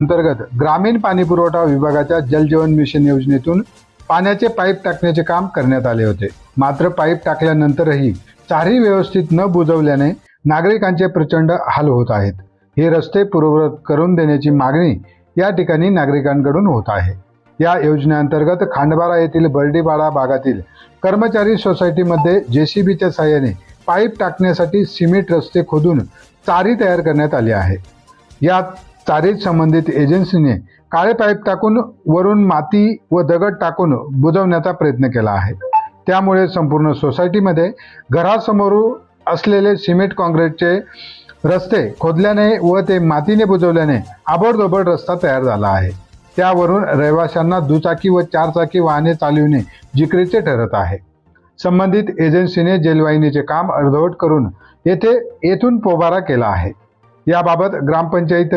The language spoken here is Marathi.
अंतर्गत ग्रामीण पाणीपुरवठा विभागाच्या जल जीवन मिशन योजनेतून पाण्याचे पाईप टाकण्याचे काम करण्यात आले होते. मात्र पाईप टाकल्यानंतरही चारी व्यवस्थित न बुजवल्याने नागरिकांचे प्रचंड हाल होत आहेत. हे रस्ते पूर्ववत करून देण्याची मागणी या ठिकाणी नागरिकांकडून होत आहे. या योजनेअंतर्गत खांडबारा येथील बर्डीपाडा भागातील कर्मचारी सोसायटीमध्ये जेसीबीच्या साहाय्याने पाईप टाकण्यासाठी सिमेंट रस्ते खोदून चारी तयार करण्यात आली आहे. या चारीत संबंधित एजन्सीने काळे पाईप टाकून वरून माती व दगड टाकून बुजवण्याचा प्रयत्न केला आहे. त्यामुळे संपूर्ण सोसायटीमध्ये घरासमोर असलेले सिमेंट काँक्रीटचे रस्ते खोदल्याने व ते मातीने बुजवल्याने आबडधोबड रस्ता तयार झाला आहे. त्यावरून रहिवाशांना दुचाकी व चारचाकी वाहने चालविणे जिकरीचे ठरत आहे. संबंधित एजन्सीने जलवाहिनीचे काम अर्धवट करून येथून पोबारा केला आहे. याबाबत ग्रामपंचायत